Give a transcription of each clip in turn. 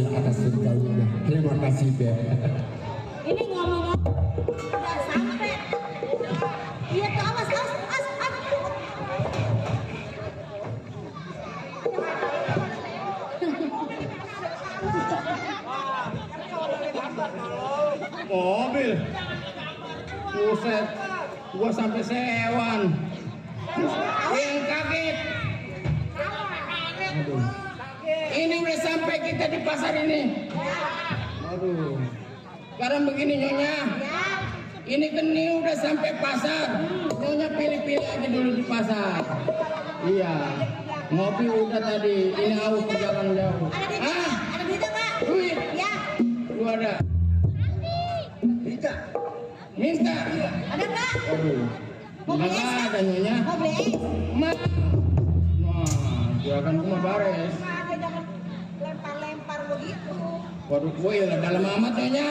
kasih atas bergabungnya. Terima kasih Beb. Ini ngomong-ngomong udah sampai. Iya tuh awas. Mobil. Buset. Gua sampai sewan. Yang kaget. Aduh. Ini udah sampai kita di pasar ini. Aduh. Sekarang begini Nyonya. Ini geni udah sampai pasar. Nyonya pilih-pilih aja dulu di pasar. Iya. Ngopi udah tadi. Ini aus perjalanan jauh. Ada duit Pak? Duit. Ya. Lu ada. Minta. Ada nggak? Aduh. Mau beli es? Ada Nyonya. Mau beli es? Nah, dia kan cuma bares. Jangan lempar-lempar begitu. Waduh, gue ya dalam amat Nyonya.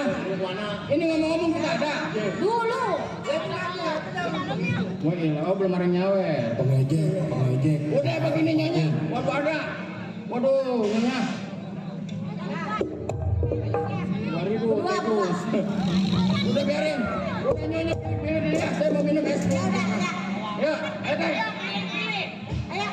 Ini ngomong-ngomong kita ada. Dulu. Gue ilah, oh belum ada nyawe. Pengejek. Udah begini Nyonya. Waduh ada. Waduh Nyonya. 2000 terus. Udah biarin. Udah Nyonya pilih dia. Saya mau minum es. Ya udah. Ya, ayo deh. Ayo,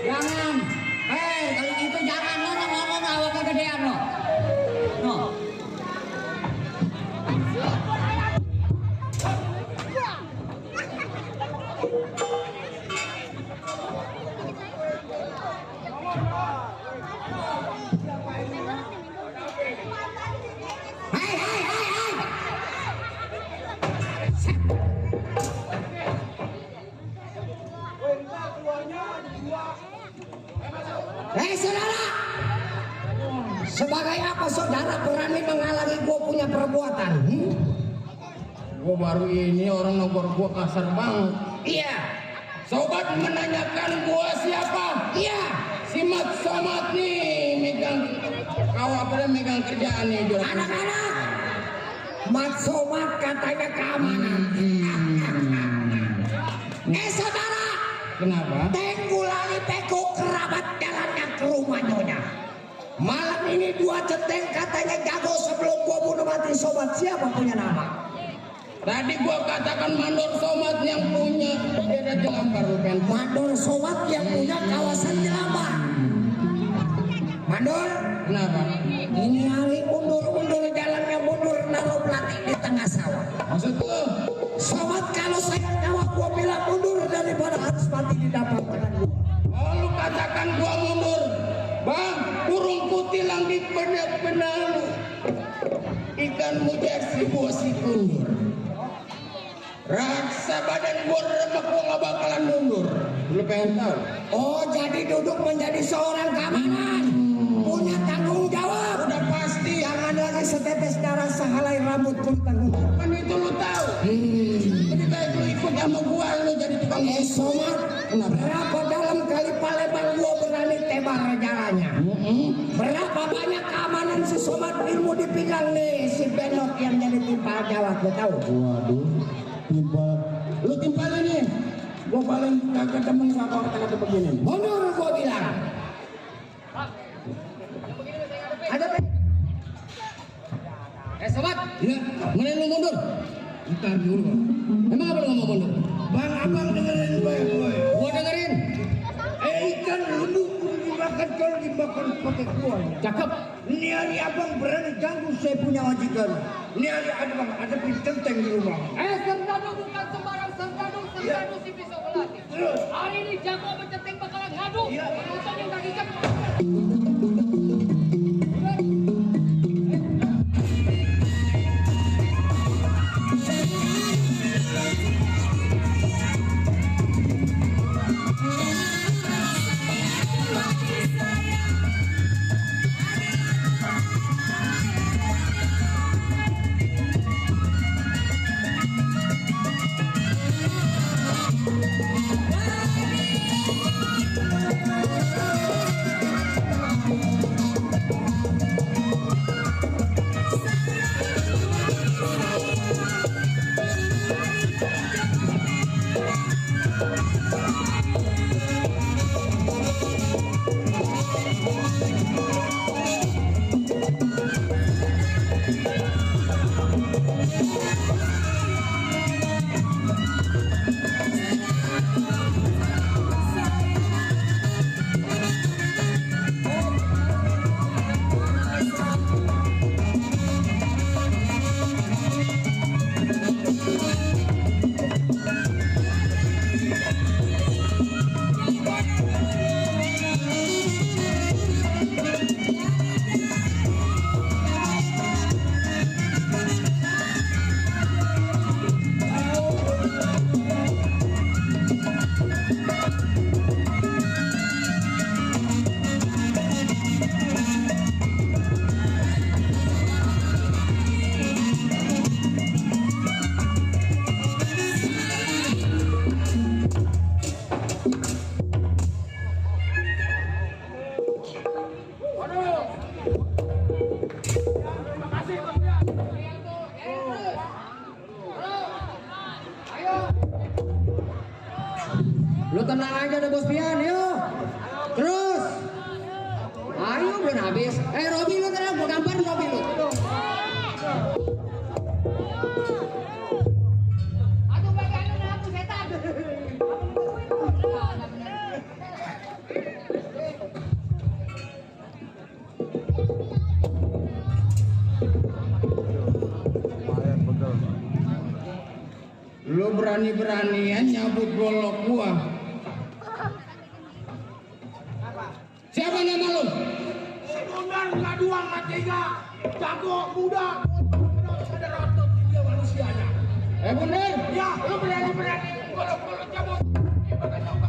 Jangan. Kalau gitu jangan ngomong awak kegedean lo. No. Saudara, sebagai apa saudara berani menghalangi gue punya perbuatan? Gue baru ini orang nomor gue kasar banget. Iya. Sobat menanyakan gue siapa? Iya. Si Mat Somat nih megang megang kerjaan nih jualan. Anak-anak, Mat Somat katanya keamanan. Saudara, Kenapa? Tenggulali Peko kerabat jalannya ke rumah Nyonya. Malam ini 2 centeng katanya jago sebelum gua bunuh mati sobat. Siapa punya nama? Tadi gua katakan Mandor Somat yang punya daerah Jelambar, bukan? Mandor Somat yang punya kawasan Jelambar. Mandor, Kenapa? ini hari mundur jalannya mundur naruh pelatih di tengah sawah. Maksud lu? Sobat, kalau saya nyawa gua bilang mundur daripada harus mati di dapat tangan gua. Oh, lu katakan gua mundur. Bang, burung kutilang di benak-benak lu. Ikan mujar 1000 kundur. Rasa badan gua remek, gua gak bakalan mundur. Lu pengen tahu? Oh, jadi duduk menjadi seorang keamanan. Punya tanggung jawab. Udah pasti. Jangan lagi setetes darah sehelai rambut pun tanggung jawab. Kan itu lu tahu. Lebih baik lu ikut sama gua, lu jadi tukang Somat, berapa dalam kali Palembang gua berani tebar jalannya? Berapa banyak keamanan si Somat ilmu dipinggang nih si Benok yang jadi timpal jawab, gua tahu. Waduh, timpal. Lu timpal ini. Gua paling kagak demen sama kata begini. Mundur gua bilang. Ada apa? Sobat, Ya, mana lu mundur? ntar dulu. Emang apa lu ngomong mundur? Bang, abang dengerin baik, boy. Gua dengerin. Ikan lu dimakan kalau dimakan pakai kuah. Cakep. Ini hari abang berani ganggu saya punya majikan. Ini hari ada penteng di rumah. Serdadu bukan sembarang serdadu si pisau belati. Terus, Hari ini jago berceteng bakalan ngadu. Iya. Penonton yang tadi cek. Lu tenang aja deh Bos Pian, yuk. Terus. Ayo belum habis. Robi lu tenang, gua gambar Robi lu. Aduh bagian lu aku setan. lu berani-beranian nyabut golok gua. Siapa nama lu? Sebentar nggak dua nggak tiga. Jago muda. Ada rotot dia manusianya. Bener? Ya, lu berani-berani golok-golok cabut. Gimana coba?